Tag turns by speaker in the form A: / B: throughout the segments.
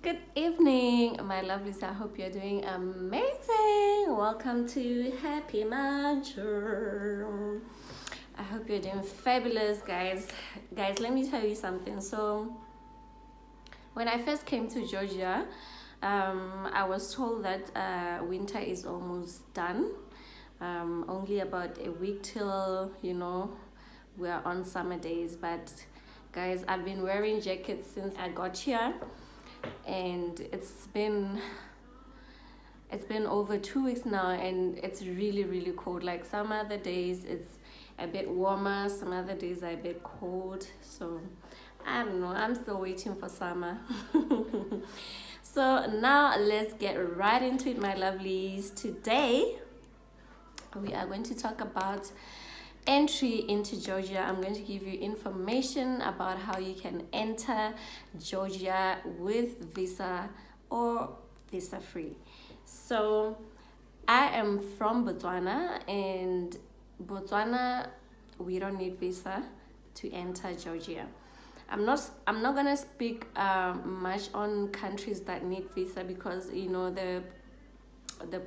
A: Good evening, my lovelies. I hope you're doing amazing. Welcome to Happy Muncher. I hope you're doing fabulous, guys. Guys, let me tell you something. So, when I first came to Georgia, I was told that winter is almost done. Only about a week till, we're on summer days. But, guys, I've been wearing jackets since I got here. And it's been over 2 weeks now, and it's really cold. Like some other days it's a bit warmer, some other days are a bit cold. So I don't know, I'm still waiting for summer. So now let's get right into it, my lovelies. Today we are going to talk about entry into Georgia. I'm going to give you information about how you can enter Georgia with visa or visa free. So I am from Botswana, and Botswana, we don't need visa to enter Georgia. I'm not gonna speak much on countries that need visa, because the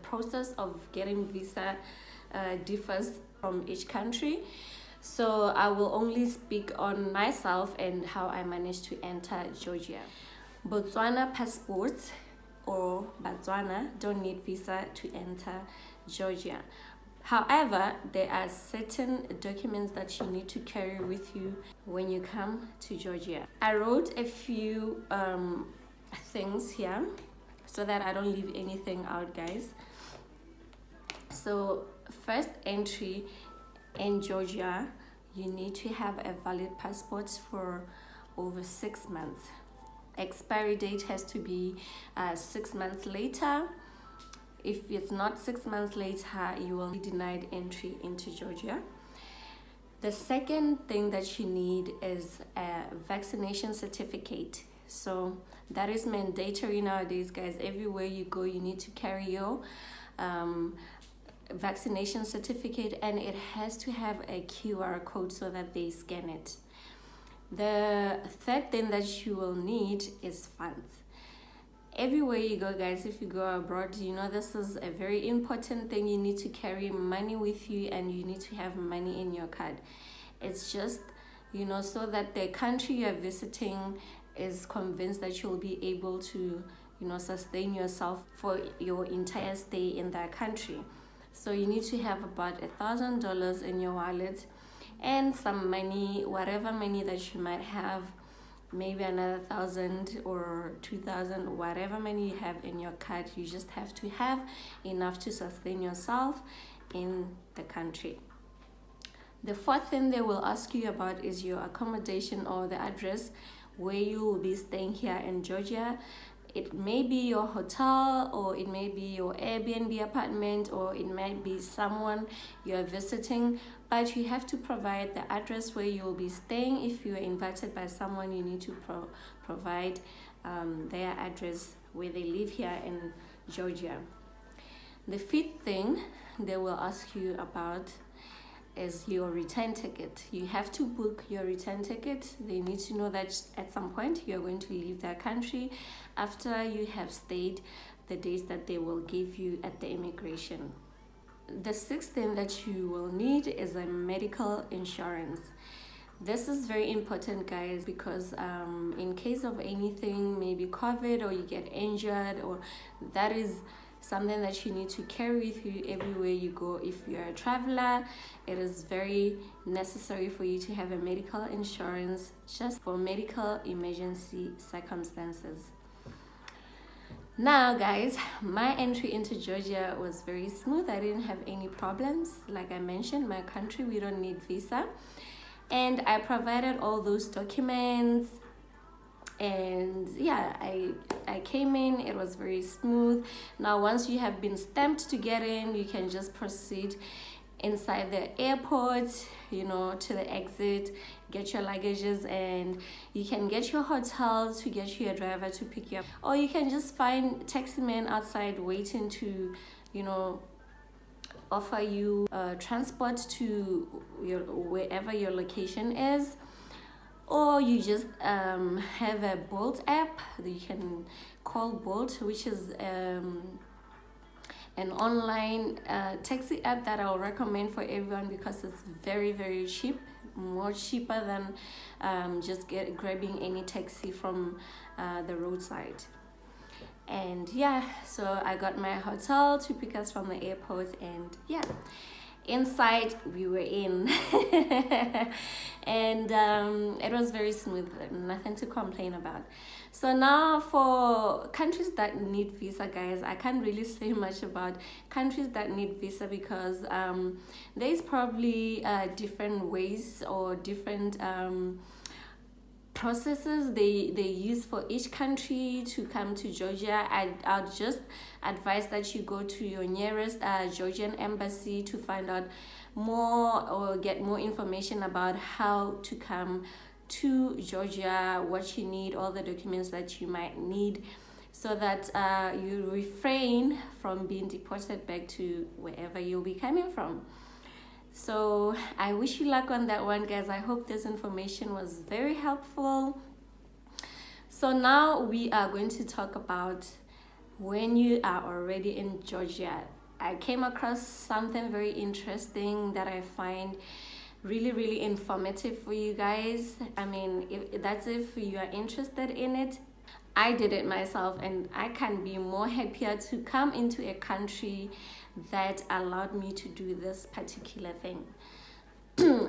A: process of getting visa differs from each country. So I will only speak on myself and how I managed to enter Georgia. Botswana passports or Botswana don't need visa to enter Georgia. However, there are certain documents that you need to carry with you when you come to Georgia. I wrote a few things here so that I don't leave anything out, guys. So first entry in Georgia, you need to have a valid passport for over 6 months. Expiry date has to be 6 months later. If it's not 6 months later, you will be denied entry into Georgia. The second thing that you need is a vaccination certificate. So that is mandatory nowadays, guys. Everywhere you go, you need to carry your vaccination certificate, and it has to have a QR code so that they scan it. The third thing that you will need is funds. Everywhere you go, guys, if you go abroad, this is a very important thing. You need to carry money with you, and you need to have money in your card. It's just so that the country you're visiting is convinced that you'll be able to sustain yourself for your entire stay in that country. So you need to have about $1,000 in your wallet, and some money, whatever money that you might have, maybe another 1,000 or 2,000, whatever money you have in your card. You just have to have enough to sustain yourself in the country. The fourth thing they will ask you about is your accommodation, or the address where you will be staying here in Georgia. It may be your hotel, or it may be your Airbnb apartment, or it might be someone you're visiting, but you have to provide the address where you will be staying. If you are invited by someone, you need to provide their address where they live here in Georgia. The fifth thing they will ask you about is your return ticket. You have to book your return ticket. They need to know that at some point you're going to leave their country after you have stayed the days that they will give you at the immigration. The sixth thing that you will need is a medical insurance. This is very important, guys, because in case of anything, maybe COVID, or you get injured, or that is something that you need to carry with you everywhere you go. If you're a traveler, it is very necessary for you to have a medical insurance, just for medical emergency circumstances. Now, guys, my entry into Georgia was very smooth. I didn't have any problems. Like I mentioned, my country, we don't need visa, and I provided all those documents. And yeah, I came in. It was very smooth. Now, once you have been stamped to get in, you can just proceed inside the airport, to the exit, get your luggages, and you can get your hotel to get you a driver to pick you up, or you can just find taxi men outside waiting to offer you transport to wherever your location is. or you just have a Bolt app that you can call Bolt, which is an online taxi app that I'll recommend for everyone because it's very, very cheap, more cheaper than just grabbing any taxi from the roadside. And yeah, so I got my hotel to pick us from the airport, and yeah, inside we were in. And it was very smooth, nothing to complain about. So now for countries that need visa, guys, I can't really say much about countries that need visa because there's probably different ways or different processes they use for each country to come to Georgia. I'd just advise that you go to your nearest Georgian embassy to find out more or get more information about how to come to Georgia, what you need, all the documents that you might need, so that you refrain from being deported back to wherever you'll be coming from. So I wish you luck on that one, guys. I hope this information was very helpful. So now we are going to talk about when you are already in Georgia. I came across something very interesting that I find really, really informative for you guys. I mean, if you are interested in it. I did it myself, and I can be more happier to come into a country that allowed me to do this particular thing.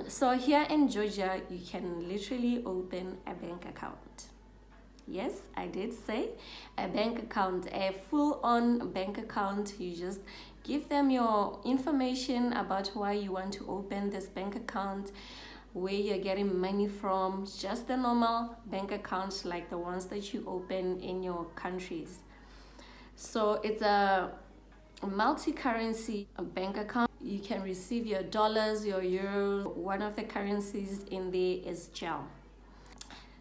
A: So here in Georgia, you can literally open a bank account. Yes, I did say a bank account, a full-on bank account. You just give them your information about why you want to open this bank account, where you're getting money from, just the normal bank accounts like the ones that you open in your countries. So it's a multi-currency bank account. You can receive your dollars, your euros. One of the currencies in there is gel.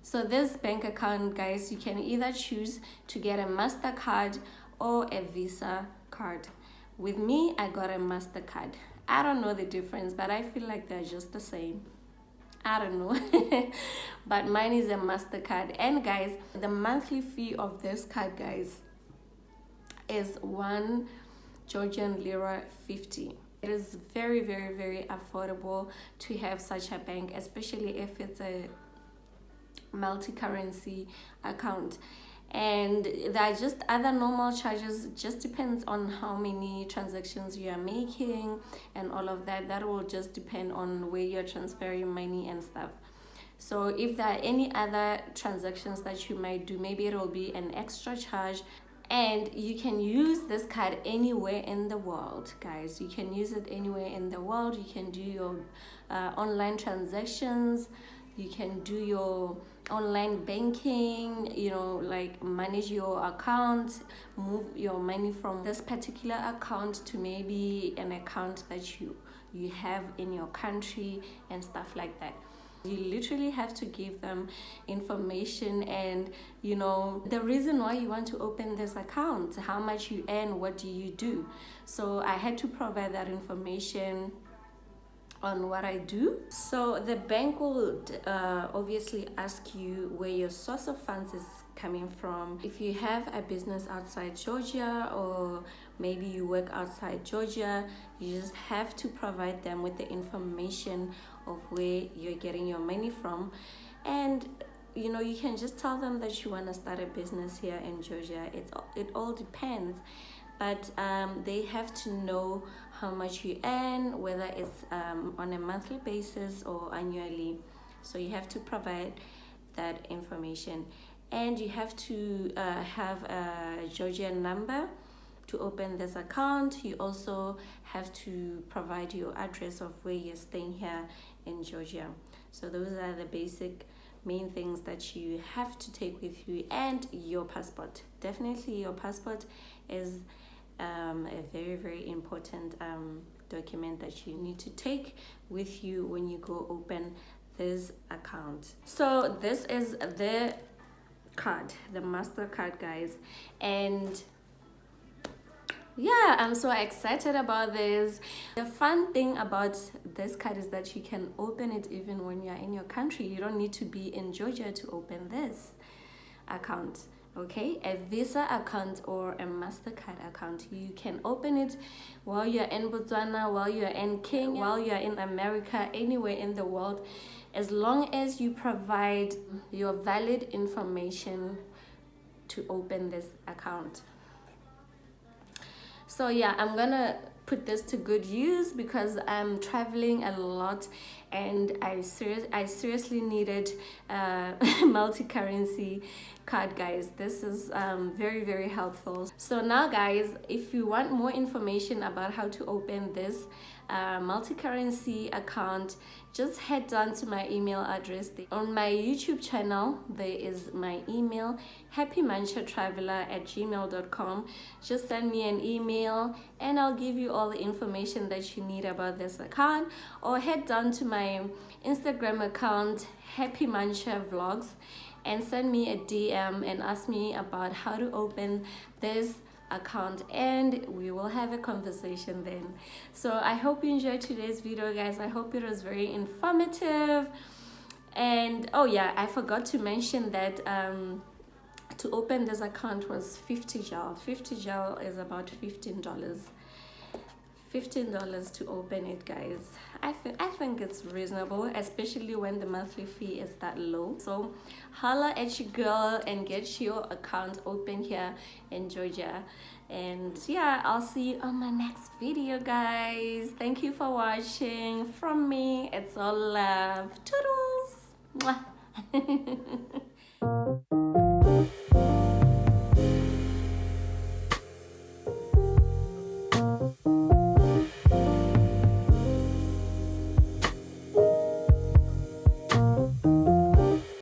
A: So this bank account, guys, you can either choose to get a MasterCard or a Visa card. With me, I got a MasterCard. I don't know the difference, but I feel like they're just the same. I don't know. But mine is a MasterCard. And guys, the monthly fee of this card, guys, is 1 Georgian lira 50. It is very, very, very affordable to have such a bank, especially if it's a multi-currency account. And there are just other normal charges. It just depends on how many transactions you are making and all of that. That will just depend on where you're transferring money and stuff. So if there are any other transactions that you might do, maybe it will be an extra charge. And you can use this card anywhere in the world, guys. You can use it anywhere in the world. You can do your online transactions. You can do your online banking, like manage your account, move your money from this particular account to maybe an account that you have in your country and stuff like that. You literally have to give them information and the reason why you want to open this account, how much you earn, what do you do. So I had to provide that information on what I do. So the bank will obviously ask you where your source of funds is coming from. If you have a business outside Georgia, or maybe you work outside Georgia, you just have to provide them with the information of where you're getting your money from. And you can just tell them that you want to start a business here in Georgia. It all depends, but they have to know how much you earn, whether it's on a monthly basis or annually. So you have to provide that information, and you have to have a Georgian number to open this account. You also have to provide your address of where you're staying here in Georgia. So those are the basic main things that you have to take with you, and your passport. Definitely your passport is a very, very important document that you need to take with you when you go open this account. So this is the card, the MasterCard, guys, and yeah, I'm so excited about this. The fun thing about this card is that you can open it even when you're in your country. You don't need to be in Georgia to open this account. Okay, a Visa account or a MasterCard account. You can open it while you're in Botswana, while you're in Kenya, while you're in America, anywhere in the world, as long as you provide your valid information to open this account. So yeah, I'm gonna put this to good use because I'm traveling a lot and I seriously needed multi-currency card, guys. This is very helpful. So now guys, if you want more information about how to open this multi-currency account, just head down to my email address. On my YouTube channel there is my email, happymunchertraveler@gmail.com. just send me an email and I'll give you all the information that you need about this account, or head down to my Instagram account, happymunchervlogs, and send me a DM and ask me about how to open this account and we will have a conversation then. So I hope you enjoyed today's video, guys. I hope it was very informative. And oh yeah, I forgot to mention that to open this account was 50 JAL. 50 JAL is about $15. $15 to open it, guys. I think it's reasonable, especially when the monthly fee is that low. So holla at your girl and get your account open here in Georgia. And yeah, I'll see you on my next video, guys. Thank you for watching. From me, it's all love. Toodles. Mwah.